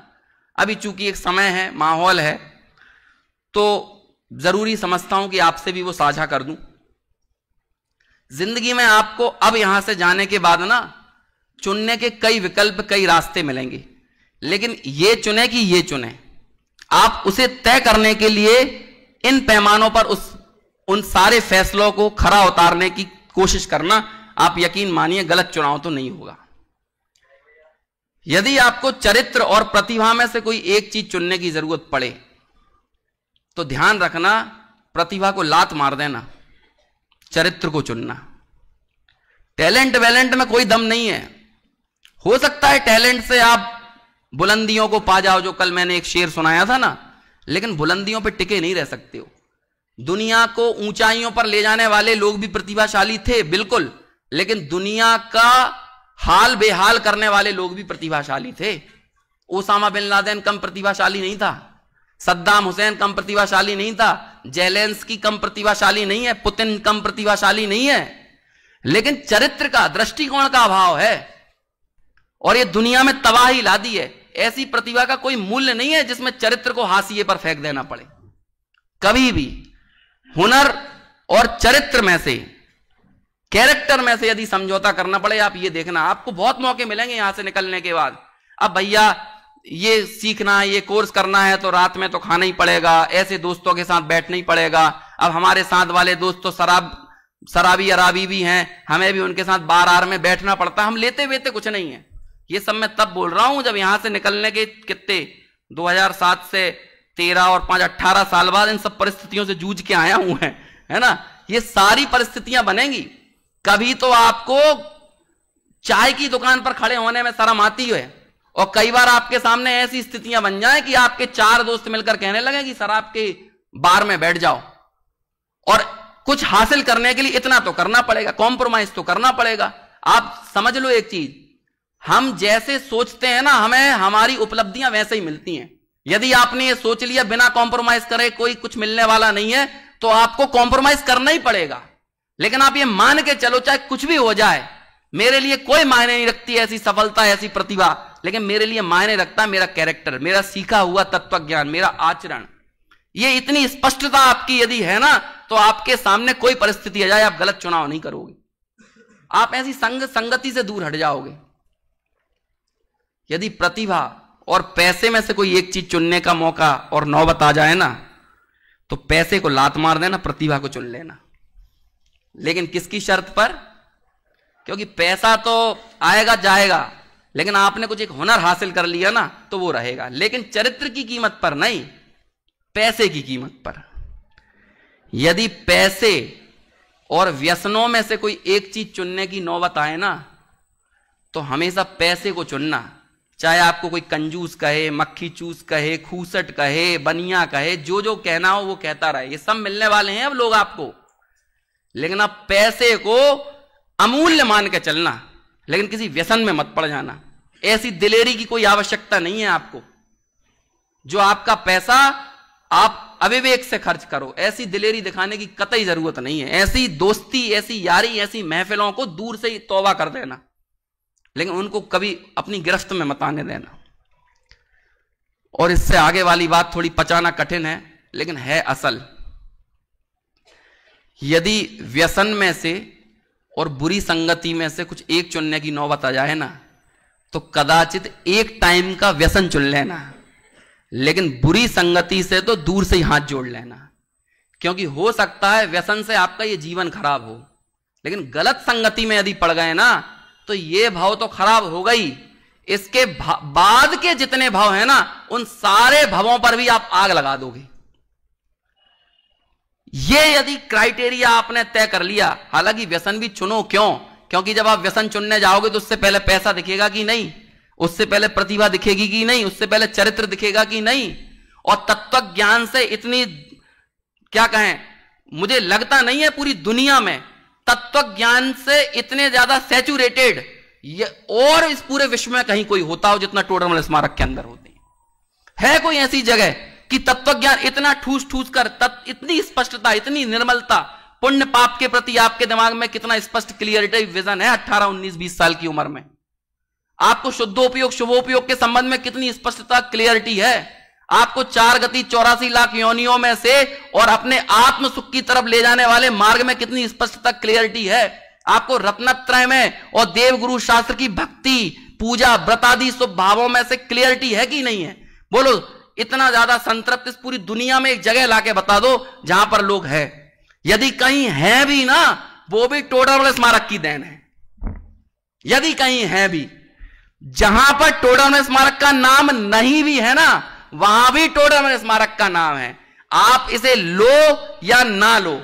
अभी चूंकि एक समय है, माहौल है, तो जरूरी समझता हूं कि आपसे भी वो साझा कर दूं। जिंदगी में आपको अब यहां से जाने के बाद ना चुनने के कई विकल्प, कई रास्ते मिलेंगे, लेकिन ये चुने कि ये चुने, आप उसे तय करने के लिए इन पैमानों पर उन सारे फैसलों को खरा उतारने की कोशिश करना, आप यकीन मानिए गलत चुनाव तो नहीं होगा। यदि आपको चरित्र और प्रतिभा में से कोई एक चीज चुनने की जरूरत पड़े, तो ध्यान रखना, प्रतिभा को लात मार देना, चरित्र को चुनना। टैलेंट वैलेंट में कोई दम नहीं है। हो सकता है टैलेंट से आप बुलंदियों को पा जाओ, जो कल मैंने एक शेर सुनाया था ना, लेकिन बुलंदियों पर टिके नहीं रह सकते हो। दुनिया को ऊंचाइयों पर ले जाने वाले लोग भी प्रतिभाशाली थे, बिल्कुल, लेकिन दुनिया का हाल बेहाल करने वाले लोग भी प्रतिभाशाली थे। ओसामा बिन लादेन कम प्रतिभाशाली नहीं था, सद्दाम हुसैन कम प्रतिभाशाली नहीं था, जेलेंस्की कम प्रतिभाशाली नहीं है, पुतिन कम प्रतिभाशाली नहीं है, लेकिन चरित्र का, दृष्टिकोण का अभाव है, और ये दुनिया में तबाही ला दी है। ऐसी प्रतिभा का कोई मूल्य नहीं है जिसमें चरित्र को हाशिए पर फेंक देना पड़े। कभी भी हुनर और चरित्र में से, कैरेक्टर में से यदि समझौता करना पड़े, आप ये देखना आपको बहुत मौके मिलेंगे यहां से निकलने के बाद। अब भैया ये सीखना है, ये कोर्स करना है, तो रात में तो खाना ही पड़ेगा, ऐसे दोस्तों के साथ बैठना ही पड़ेगा। अब हमारे साथ वाले दोस्त तो शराब शराबी अराबी भी हैं, हमें भी उनके साथ बार आर में बैठना पड़ता है, हम लेते वेते कुछ नहीं है। ये सब मैं तब बोल रहा हूं जब यहां से निकलने के कितने 2007 से 13 और 5 18 साल बाद इन सब परिस्थितियों से जूझ के आया हूं, है ना। ये सारी परिस्थितियां बनेंगी, कभी तो आपको चाय की दुकान पर खड़े होने में शर्म आती है, और कई बार आपके सामने ऐसी स्थितियां बन जाए कि आपके 4 दोस्त मिलकर कहने लगे कि शराब के बार में बैठ जाओ, और कुछ हासिल करने के लिए इतना तो करना पड़ेगा, कॉम्प्रोमाइज तो करना पड़ेगा। आप समझ लो एक चीज, हम जैसे सोचते हैं ना, हमें हमारी उपलब्धियां वैसे ही मिलती हैं। यदि आपने ये सोच लिया बिना कॉम्प्रोमाइज करे कोई कुछ मिलने वाला नहीं है, तो आपको कॉम्प्रोमाइज करना ही पड़ेगा। लेकिन आप ये मान के चलो चाहे कुछ भी हो जाए, मेरे लिए कोई मायने नहीं रखती ऐसी सफलता ऐसी प्रतिभा, लेकिन मेरे लिए मायने रखता है मेरा कैरेक्टर, मेरा सीखा हुआ तत्व ज्ञान, मेरा आचरण। ये इतनी स्पष्टता आपकी यदि है ना, तो आपके सामने कोई परिस्थिति आ जाए आप गलत चुनाव नहीं करोगे, आप ऐसी संगति से दूर हट जाओगे। यदि प्रतिभा और पैसे में से कोई एक चीज चुनने का मौका और नौबत आ जाए ना, तो पैसे को लात मार देना, प्रतिभा को चुन लेना। लेकिन किसकी शर्त पर? क्योंकि पैसा तो आएगा जाएगा, लेकिन आपने कुछ एक हुनर हासिल कर लिया ना, तो वो रहेगा। लेकिन चरित्र की कीमत पर नहीं, पैसे की कीमत पर। यदि पैसे और व्यसनों में से कोई एक चीज चुनने की नौबत आए ना, तो हमेशा पैसे को चुनना। चाहे आपको कोई कंजूस कहे, मक्खी चूस कहे, खूसट कहे, बनिया कहे, जो जो कहना हो वो कहता रहे, ये सब मिलने वाले हैं अब लोग आपको। लेकिन अब पैसे को अमूल्य मान के चलना, लेकिन किसी व्यसन में मत पड़ जाना। ऐसी दिलेरी की कोई आवश्यकता नहीं है आपको। जो आपका पैसा आप अविवेक से खर्च करो, ऐसी दिलेरी दिखाने की कतई जरूरत नहीं है। ऐसी दोस्ती, ऐसी यारी, ऐसी महफिलों को दूर से ही तौबा कर देना, लेकिन उनको कभी अपनी गिरफ्त में मत आने देना। और इससे आगे वाली बात थोड़ी पचाना कठिन है, लेकिन है असल। यदि व्यसन में से और बुरी संगति में से कुछ एक चुनने की नौबत आ जाए ना, तो कदाचित एक टाइम का व्यसन चुन लेना, लेकिन बुरी संगति से तो दूर से ही हाथ जोड़ लेना। क्योंकि हो सकता है व्यसन से आपका ये जीवन खराब हो, लेकिन गलत संगति में यदि पड़ गए ना, तो ये भाव तो खराब हो गई। इसके बाद के जितने भाव हैं ना, उन सारे भावों पर भी आप आग लगा दोगे। ये यदि क्राइटेरिया आपने तय कर लिया, हालांकि व्यसन भी चुनो क्यों? क्योंकि जब आप व्यसन चुनने जाओगे तो उससे पहले पैसा दिखेगा कि नहीं, उससे पहले प्रतिभा दिखेगी कि नहीं, उससे पहले चरित्र दिखेगा कि नहीं। और तत्व ज्ञान से इतनी, क्या कहें, मुझे लगता नहीं है पूरी दुनिया में तत्व ज्ञान से इतने ज्यादा सैचुरेटेड और इस पूरे विश्व में कहीं कोई होता हो जितना टोडरमल स्मारक के अंदर होती है। कोई ऐसी जगह कि तत्व ज्ञान इतना ठूस ठूस कर, इतनी स्पष्टता, इतनी निर्मलता, पुण्य पाप के प्रति आपके दिमाग में कितना स्पष्ट क्लियरिटी विजन है 18, 19, 20 साल की उम्र में। आपको शुद्धोपयोग शुभोपयोग के संबंध में कितनी स्पष्टता क्लियरिटी है। आपको 4 गति 84 लाख योनियों में से और अपने आत्म सुख की तरफ ले जाने वाले मार्ग में कितनी स्पष्टता क्लियरिटी है। आपको रत्नत्रय में और देवगुरु शास्त्र की भक्ति, पूजा, व्रत आदि शुभ भावों में से क्लियरिटी है कि नहीं है? बोलो, इतना ज्यादा संतृप्त इस पूरी दुनिया में एक जगह लाके बता दो जहां पर लोग हैं। यदि कहीं है भी ना, वो भी टोडरमल स्मारक की देन है। यदि कहीं है भी, जहां पर टोडरमल स्मारक का नाम नहीं भी है ना, वहां भी टोडरमल स्मारक का नाम है। आप इसे लो या ना लो,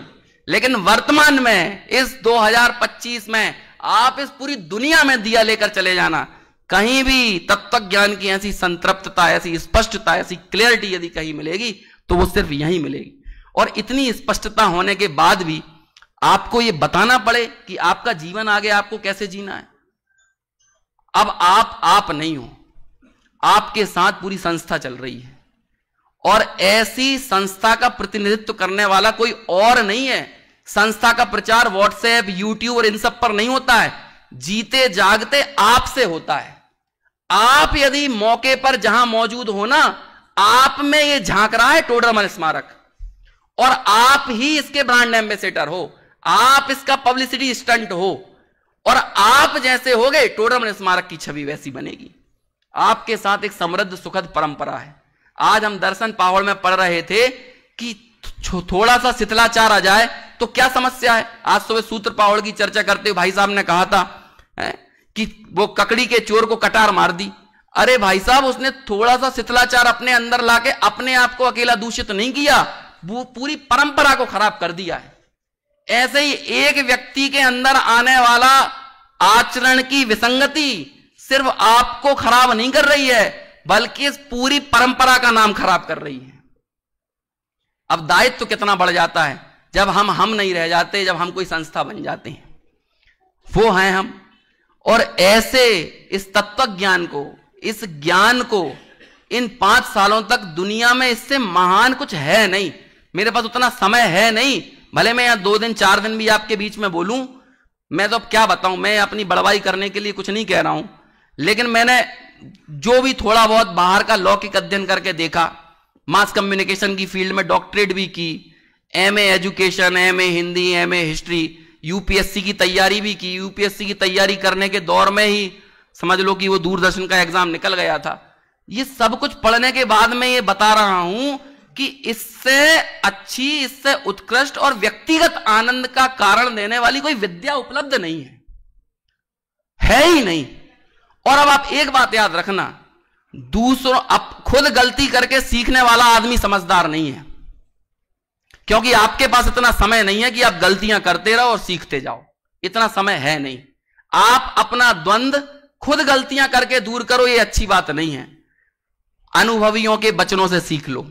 लेकिन वर्तमान में इस 2025 में आप इस पूरी दुनिया में दिया लेकर चले जाना, कहीं भी तत्व ज्ञान की ऐसी संतृप्तता, ऐसी स्पष्टता, ऐसी क्लियरिटी यदि कहीं मिलेगी तो वो सिर्फ यहीं मिलेगी। और इतनी स्पष्टता होने के बाद भी आपको ये बताना पड़े कि आपका जीवन आगे आपको कैसे जीना है। अब आप नहीं हो, आपके साथ पूरी संस्था चल रही है, और ऐसी संस्था का प्रतिनिधित्व करने वाला कोई और नहीं है। संस्था का प्रचार व्हाट्सएप, यूट्यूब और इन सब पर नहीं होता है, जीते जागते आपसे होता है। आप यदि मौके पर जहां मौजूद हो ना, आप में ये झांक रहा है टोडरमल स्मारक, और आप ही इसके ब्रांड एम्बेसडर हो, आप इसका पब्लिसिटी स्टंट हो, और आप जैसे हो गए टोडरमल स्मारक की छवि वैसी बनेगी। आपके साथ एक समृद्ध सुखद परंपरा है। आज हम दर्शन पावड़ में पढ़ रहे थे कि थोड़ा सा शिथिलाचार आ जाए तो क्या समस्या है? आज सुबह सूत्र पावड़ की चर्चा करते हुए भाई साहब ने कहा था कि वो ककड़ी के चोर को कटार मार दी। अरे भाई साहब, उसने थोड़ा सा शिथिलाचार अपने अंदर लाके अपने आप को अकेला दूषित नहीं किया, वो पूरी परंपरा को खराब कर दिया है। ऐसे ही एक व्यक्ति के अंदर आने वाला आचरण की विसंगति सिर्फ आपको खराब नहीं कर रही है, बल्कि इस पूरी परंपरा का नाम खराब कर रही है। अब दायित्व तो कितना बढ़ जाता है जब हम नहीं रह जाते, जब हम कोई संस्था बन जाते हैं, वो हैं हम। और ऐसे इस तत्व ज्ञान को, इस ज्ञान को इन 5 सालों तक दुनिया में इससे महान कुछ है नहीं। मेरे पास उतना समय है नहीं, भले मैं यहां 2 दिन 4 दिन भी आपके बीच में बोलूं, मैं तो अब क्या बताऊं, मैं अपनी बड़वाई करने के लिए कुछ नहीं कह रहा हूं, लेकिन मैंने जो भी थोड़ा बहुत बाहर का लौकिक अध्ययन करके देखा, मास कम्युनिकेशन की फील्ड में डॉक्टरेट भी की, MA education, MA Hindi, MA history, UPSC की तैयारी भी की। यूपीएससी की तैयारी करने के दौर में ही समझ लो कि वो दूरदर्शन का एग्जाम निकल गया था। ये सब कुछ पढ़ने के बाद मैं ये बता रहा हूं कि इससे अच्छी, इससे उत्कृष्ट और व्यक्तिगत आनंद का कारण देने वाली कोई विद्या उपलब्ध नहीं है ही नहीं। और अब आप एक बात याद रखना, दूसरों, अब खुद गलती करके सीखने वाला आदमी समझदार नहीं है, क्योंकि आपके पास इतना समय नहीं है कि आप गलतियां करते रहो और सीखते जाओ, इतना समय है नहीं। आप अपना द्वंद्व खुद गलतियां करके दूर करो, ये अच्छी बात नहीं है। अनुभवियों के वचनों से सीख लो,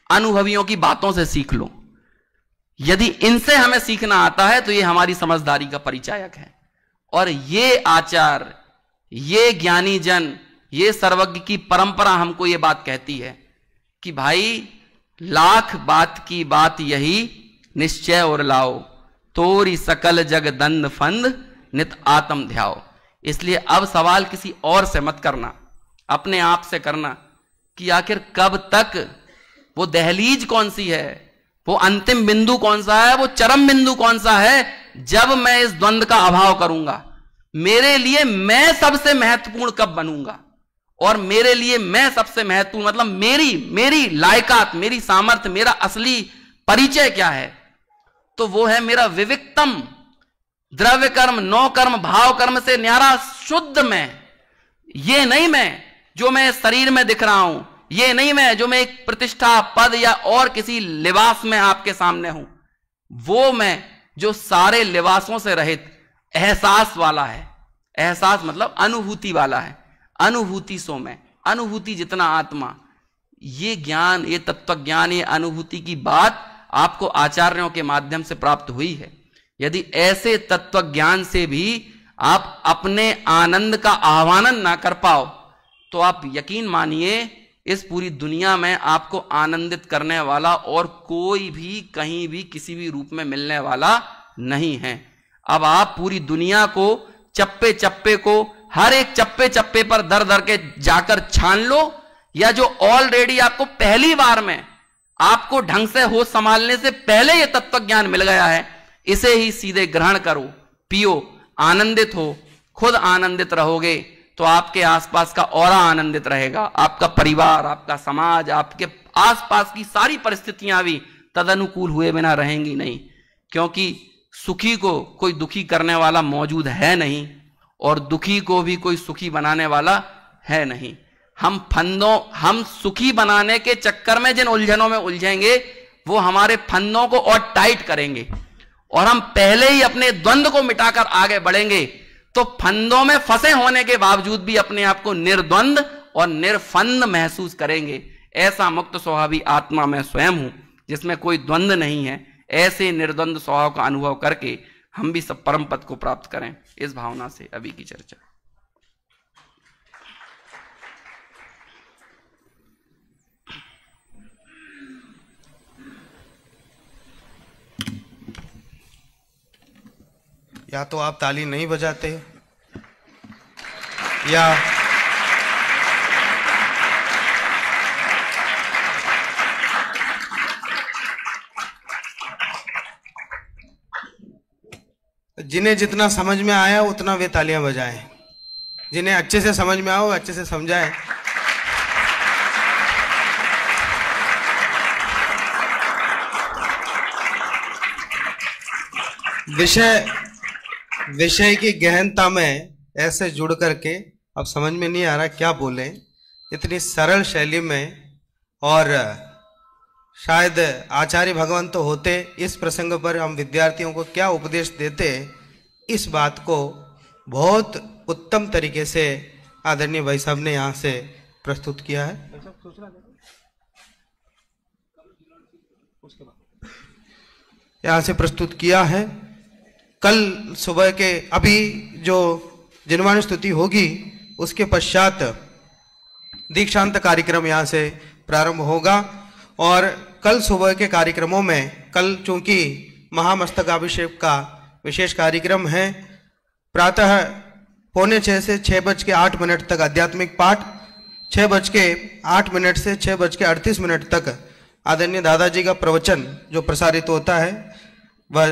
अनुभवियों की बातों से सीख लो। यदि इनसे हमें सीखना आता है तो ये हमारी समझदारी का परिचायक है। और ये आचार, ये ज्ञानी जन, ये सर्वज्ञ की परंपरा हमको ये बात कहती है कि भाई, लाख बात की बात यही, निश्चय और लाओ, तोरी सकल जग दंड फंद, नित आत्म ध्याओ। इसलिए अब सवाल किसी और से मत करना, अपने आप से करना कि आखिर कब तक, वो दहलीज कौन सी है, वो अंतिम बिंदु कौन सा है, वो चरम बिंदु कौन सा है, जब मैं इस द्वंद्व का अभाव करूंगा। मेरे लिए मैं सबसे महत्वपूर्ण कब बनूंगा, और मेरे लिए मैं सबसे महत्वपूर्ण मतलब मेरी लायकात, मेरी सामर्थ्य, मेरा असली परिचय क्या है, तो वो है मेरा विविक्तम द्रव्य कर्म, नौ कर्म, भाव कर्म से न्यारा शुद्ध मैं। ये नहीं मैं जो मैं शरीर में दिख रहा हूं, ये नहीं मैं जो मैं एक प्रतिष्ठा, पद या और किसी लिबास में आपके सामने हूं, वो मैं जो सारे लिबासों से रहित एहसास वाला है। एहसास मतलब अनुभूति वाला है, अनुभूति सो मैं, अनुभूति जितना आत्मा। ये ज्ञान, ये तत्व ज्ञान, ये अनुभूति की बात आपको आचार्यों के माध्यम से प्राप्त हुई है। यदि ऐसे तत्व ज्ञान से भी आप अपने आनंद का आह्वान ना कर पाओ, तो आप यकीन मानिए इस पूरी दुनिया में आपको आनंदित करने वाला और कोई भी कहीं भी किसी भी रूप में मिलने वाला नहीं है। अब आप पूरी दुनिया को चप्पे चप्पे को, हर एक चप्पे चप्पे पर दर दर के जाकर छान लो, या जो ऑलरेडी आपको पहली बार में आपको ढंग से होश संभालने से पहले ये तत्व ज्ञान मिल गया है, इसे ही सीधे ग्रहण करो, पियो, आनंदित हो। खुद आनंदित रहोगे तो आपके आसपास का औरा आनंदित रहेगा, आपका परिवार, आपका समाज, आपके आसपास की सारी परिस्थितियां भी तदनुकूल हुए बिना रहेंगी नहीं, क्योंकि सुखी को कोई दुखी करने वाला मौजूद है नहीं, और दुखी को भी कोई सुखी बनाने वाला है नहीं। हम सुखी बनाने के चक्कर में जिन उलझनों में उलझेंगे, वो हमारे फंदों को और टाइट करेंगे, और हम पहले ही अपने द्वंद्व को मिटाकर आगे बढ़ेंगे तो फंदों में फंसे होने के बावजूद भी अपने आप को निर्द्वंद और निर्फंद महसूस करेंगे। ऐसा मुक्त स्वभावी आत्मा मैं स्वयं हूं, जिसमें कोई द्वंद्व नहीं है। ऐसे निर्द्वंद स्वभाव का अनुभव करके हम भी सब परम पद को प्राप्त करें, इस भावना से अभी की चर्चा।
या तो आप ताली नहीं बजाते, या जिन्हें जितना समझ में आया उतना वे तालियां बजाएं, जिन्हें अच्छे से समझ में आओ अच्छे से समझाएं। विषय की गहनता में ऐसे जुड़ करके अब समझ में नहीं आ रहा क्या बोले, इतनी सरल शैली में। और शायद आचार्य भगवान तो होते, इस प्रसंग पर हम विद्यार्थियों को क्या उपदेश देते, इस बात को बहुत उत्तम तरीके से आदरणीय भाई साहब ने यहाँ से प्रस्तुत किया है। यहाँ से प्रस्तुत किया है। कल सुबह के अभी जो जिनवाणी स्तुति होगी उसके पश्चात दीक्षांत कार्यक्रम यहाँ से प्रारंभ होगा। और कल सुबह के कार्यक्रमों में, कल चूंकि महामस्तकाभिषेक का विशेष कार्यक्रम है, प्रातः 5:45 से 6:08 तक आध्यात्मिक पाठ, 6:08 से 6:38 तक आदरणीय दादाजी का प्रवचन जो प्रसारित होता है वह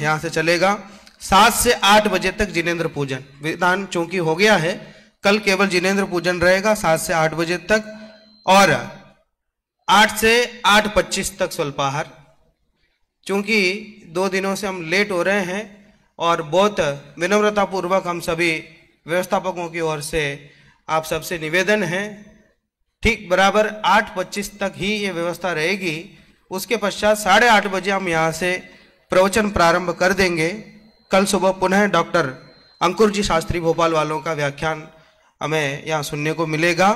यहाँ से चलेगा। 7 से 8 बजे तक जिनेंद्र पूजन, विधान चूंकि हो गया है, कल केवल जिनेंद्र पूजन रहेगा 7 से 8 बजे तक। और 8 से 8:25 तक स्वल्पाहार। चूंकि 2 दिनों से हम लेट हो रहे हैं और बहुत विनम्रता पूर्वक हम सभी व्यवस्थापकों की ओर से आप सबसे निवेदन है, ठीक बराबर 8:25 तक ही ये व्यवस्था रहेगी। उसके पश्चात 8:30 बजे हम यहाँ से प्रवचन प्रारंभ कर देंगे। कल सुबह पुनः डॉक्टर अंकुर जी शास्त्री भोपाल वालों का व्याख्यान हमें यहाँ सुनने को मिलेगा।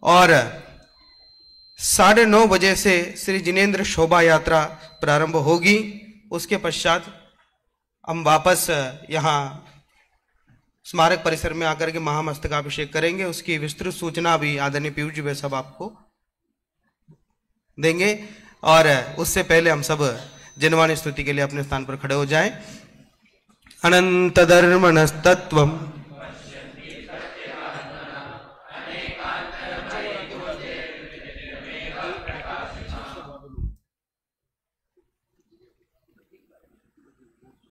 और 9:30 बजे से श्री जिनेंद्र शोभा यात्रा प्रारंभ होगी। उसके पश्चात हम वापस यहाँ स्मारक परिसर में आकर के महामस्तकाभिषेक करेंगे। उसकी विस्तृत सूचना भी आदरणीय पीयूष जी वे सब आपको देंगे। और उससे पहले हम सब जिनवाणी स्तुति के लिए अपने स्थान पर खड़े हो जाएं। अनंत धर्मणस्तत्वम्